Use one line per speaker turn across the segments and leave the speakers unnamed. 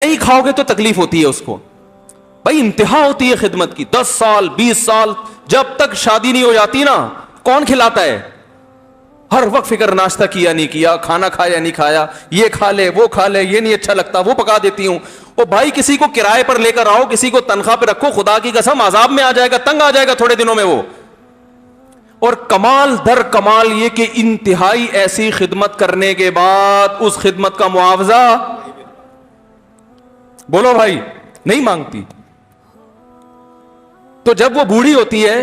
نہیں کھاؤ گے تو تکلیف ہوتی ہے اس کو. بھائی انتہا ہوتی ہے خدمت کی. 10 سال 20 سال جب تک شادی نہیں ہو جاتی نا, کون کھلاتا ہے؟ ہر وقت فکر, ناشتہ کیا نہیں کیا, کھانا کھایا نہیں کھایا, یہ کھا لے وہ کھا لے, یہ نہیں اچھا لگتا وہ پکا دیتی ہوں. او بھائی کسی کو کرائے پر لے کر آؤ, کسی کو تنخواہ پہ رکھو, خدا کی قسم عذاب میں آ جائے گا, تنگ آ جائے گا تھوڑے دنوں میں وہ. اور کمال در کمال یہ کہ انتہائی ایسی خدمت کرنے کے بعد اس خدمت کا معاوضہ بولو بھائی نہیں مانگتی. تو جب وہ بوڑھی ہوتی ہے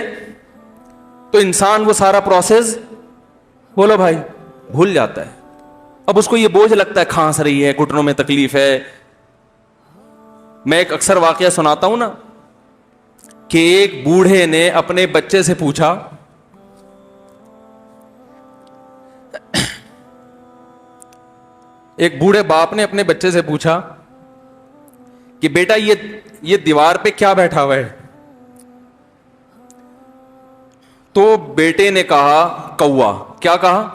تو انسان وہ سارا پروسیس بولو بھائی بھول جاتا ہے. اب اس کو یہ بوجھ لگتا ہے, کھانس رہی ہے, گھٹنوں میں تکلیف ہے. میں ایک اکثر واقعہ سناتا ہوں نا, کہ ایک بوڑھے نے اپنے بچے سے پوچھا, ایک بوڑھے باپ نے اپنے بچے سے پوچھا کہ بیٹا یہ دیوار پہ کیا بیٹھا ہوا ہے؟ تو بیٹے نے کہا کوا. کیا کہا؟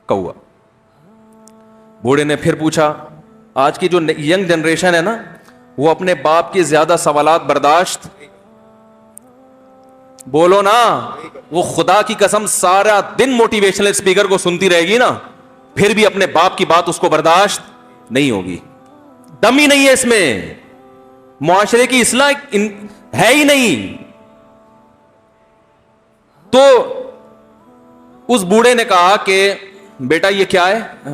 کوا. بوڑھے نے پھر پوچھا, آج کی جو ینگ جنریشن ہے نا, وہ اپنے باپ کے زیادہ سوالات برداشت بولو نا, وہ خدا کی قسم سارا دن موٹیویشنل اسپیکر کو سنتی رہے گی نا, پھر بھی اپنے باپ کی بات اس کو برداشت نہیں ہوگی. دم ہی نہیں ہے اس میں, معاشرے کی اصلاح ہے ہی نہیں. تو اس بوڑھے نے کہا کہ بیٹا یہ کیا ہے,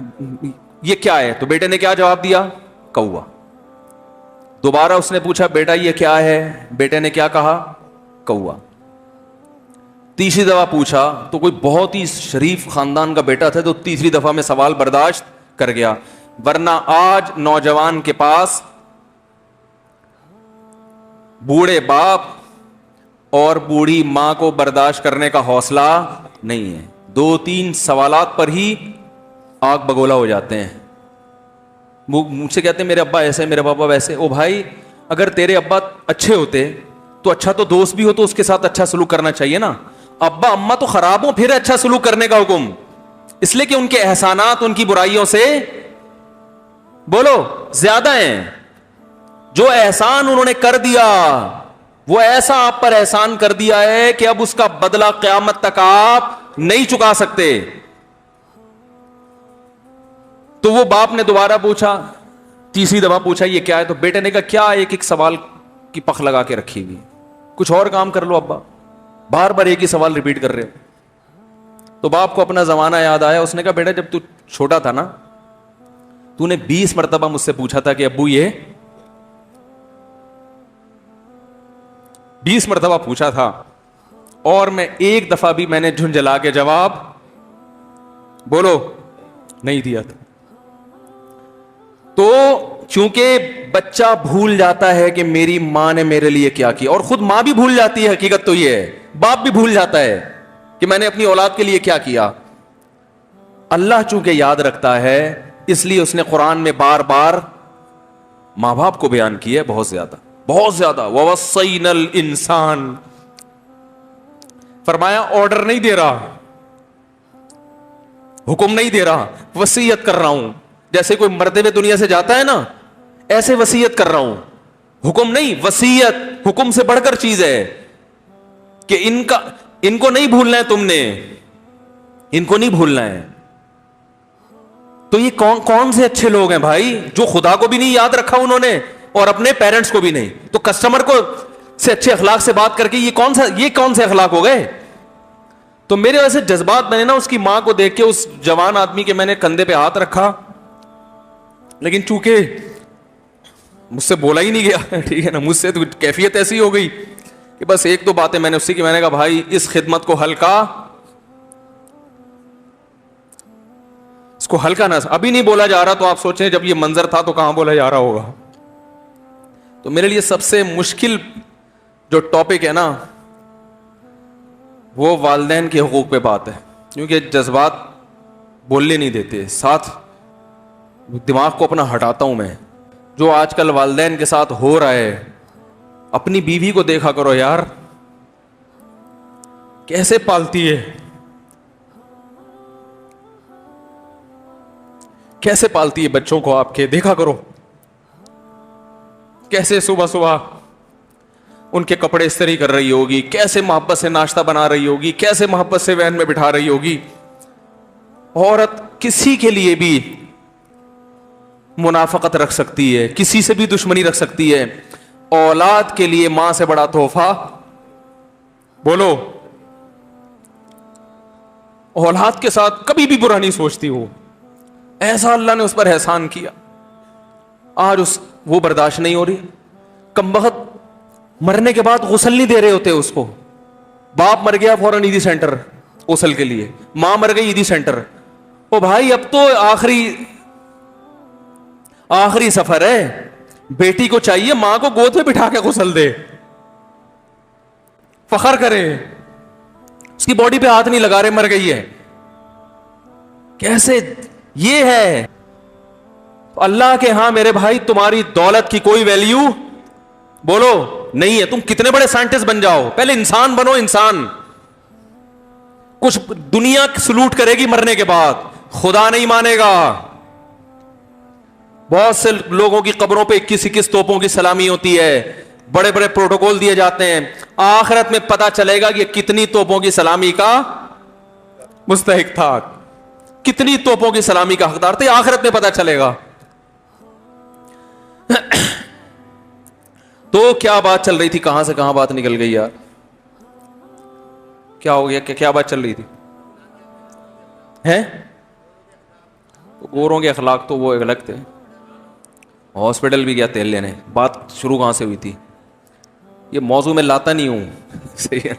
یہ کیا ہے؟ تو بیٹے نے کیا جواب دیا؟ کوا. دوبارہ اس نے پوچھا بیٹا یہ کیا ہے؟ بیٹے نے کیا کہا؟ کوا. تیسری دفعہ پوچھا تو کوئی بہت ہی شریف خاندان کا بیٹا تھا, تو تیسری دفعہ میں سوال برداشت کر گیا. ورنہ آج نوجوان کے پاس بوڑھے باپ اور بوڑھی ماں کو برداشت کرنے کا حوصلہ نہیں ہے. 2-3 سوالات پر ہی آگ بگولا ہو جاتے ہیں. مجھ سے کہتے ہیں میرے ابا ایسے, میرے پاپا ویسے. او بھائی اگر تیرے ابا اچھے ہوتے تو اچھا تو دوست بھی ہو تو اس کے ساتھ اچھا سلوک کرنا چاہیے نا. ابا اما تو خراب ہوں پھر اچھا سلوک کرنے کا حکم, اس لیے کہ ان کے احسانات ان کی برائیوں سے بولو زیادہ ہیں. جو احسان انہوں نے کر دیا وہ ایسا آپ پر احسان کر دیا ہے کہ اب اس کا بدلہ قیامت تک آپ نہیں چکا سکتے. تو وہ باپ نے دوبارہ پوچھا, تیسری دفعہ پوچھا یہ کیا ہے؟ تو بیٹے نے کہا کیا ایک سوال کی پخ لگا کے رکھی ہوئی, کچھ اور کام کر لو ابا, بار بار ایک ہی سوال ریپیٹ کر رہے ہو. تو باپ کو اپنا زمانہ یاد آیا. اس نے کہا بیٹا جب تو چھوٹا تھا نا, تو نے 20 مرتبہ مجھ سے پوچھا تھا کہ ابو یہ 20 مرتبہ پوچھا تھا, اور میں ایک دفعہ بھی میں نے جھنجھلا کے جواب بولو نہیں دیا تھا. تو چونکہ بچہ بھول جاتا ہے کہ میری ماں نے میرے لیے کیا کیا, اور خود ماں بھی بھول جاتی ہے, حقیقت تو یہ ہے باپ بھی بھول جاتا ہے کہ میں نے اپنی اولاد کے لیے کیا کیا. اللہ چونکہ یاد رکھتا ہے اس لیے اس نے قرآن میں بار بار ماں باپ کو بیان کیا ہے, بہت زیادہ بہت زیادہ. وَوَصَّيْنَا الْإِنسَانَ, فرمایا آرڈر نہیں دے رہا, حکم نہیں دے رہا, وصیت کر رہا ہوں. جیسے کوئی مرتے ہوئے دنیا سے جاتا ہے نا, ایسے وصیت کر رہا ہوں, حکم نہیں. وصیت حکم سے بڑھ کر چیز ہے کہ ان کو نہیں بھولنا ہے, تم نے ان کو نہیں بھولنا ہے. تو یہ کون سے اچھے لوگ ہیں بھائی جو خدا کو بھی نہیں یاد رکھا انہوں نے اور اپنے پیرنٹس کو بھی نہیں. تو کسٹمر کو سے اچھے اخلاق سے بات کر کے یہ کون سے اخلاق ہو گئے؟ تو میرے ویسے جذبات میں نے نا اس کی ماں کو دیکھ کے اس جوان آدمی کے میں نے کندھے پہ ہاتھ رکھا, لیکن چونکہ مجھ سے بولا ہی نہیں گیا, ٹھیک ہے نا, مجھ سے تو کیفیت ایسی ہو گئی کہ بس 1-2 باتیں میں نے اسی کی, میں نے کہا بھائی اس خدمت کو ہلکا, اس کو ہلکا نہ, ابھی نہیں بولا جا رہا تو آپ سوچیں جب یہ منظر تھا تو کہاں بولا جا رہا ہوگا. تو میرے لیے سب سے مشکل جو ٹاپک ہے نا وہ والدین کے حقوق پہ بات ہے, کیونکہ جذبات بولنے نہیں دیتے, ساتھ دماغ کو اپنا ہٹاتا ہوں میں. جو آج کل والدین کے ساتھ ہو رہا ہے, اپنی بیوی کو دیکھا کرو یار, کیسے پالتی ہے, کیسے پالتی ہے بچوں کو آپ کے, دیکھا کرو. کیسے صبح صبح ان کے کپڑے استری کر رہی ہوگی, کیسے محبت سے ناشتہ بنا رہی ہوگی, کیسے محبت سے وین میں بٹھا رہی ہوگی. عورت کسی کے لیے بھی منافقت رکھ سکتی ہے, کسی سے بھی دشمنی رکھ سکتی ہے. اولاد کے لیے ماں سے بڑا تحفہ بولو, اولاد کے ساتھ کبھی بھی برا نہیں سوچتی ہو. ایسا اللہ نے اس پر احسان کیا, آج وہ برداشت نہیں ہو رہی. کمبخت مرنے کے بعد غسل نہیں دے رہے ہوتے اس کو. باپ مر گیا فوراً عیدی سینٹر غسل کے لیے, ماں مر گئی عیدی سینٹر. او بھائی اب تو آخری سفر ہے, بیٹی کو چاہیے ماں کو گود میں بٹھا کے غسل دے, فخر کرے. اس کی باڈی پہ ہاتھ نہیں لگا رہے, مر گئی ہے. کیسے یہ ہے اللہ کے ہاں میرے بھائی, تمہاری دولت کی کوئی ویلیو بولو نہیں ہے. تم کتنے بڑے سائنٹسٹ بن جاؤ, پہلے انسان بنو. انسان کچھ دنیا سلوٹ کرے گی مرنے کے بعد, خدا نہیں مانے گا. بہت سے لوگوں کی قبروں پہ 21 توپوں کی سلامی ہوتی ہے, بڑے بڑے پروٹوکول دیے جاتے ہیں. آخرت میں پتا چلے گا کہ کتنی توپوں کی سلامی کا مستحق تھا, کتنی توپوں کی سلامی کا حقدار تھے. آخرت میں پتا چلے گا. تو کیا بات چل رہی تھی, کہاں سے کہاں بات نکل گئی یار, کیا ہو گیا, کیا بات چل رہی تھی ہیں؟ گوروں کے اخلاق تو وہ الگ تھے. ہاسپٹل بھی گیا تیل لینے, بات شروع کہاں سے ہوئی تھی, یہ موضوع میں لاتا نہیں ہوں. صحیح ہے.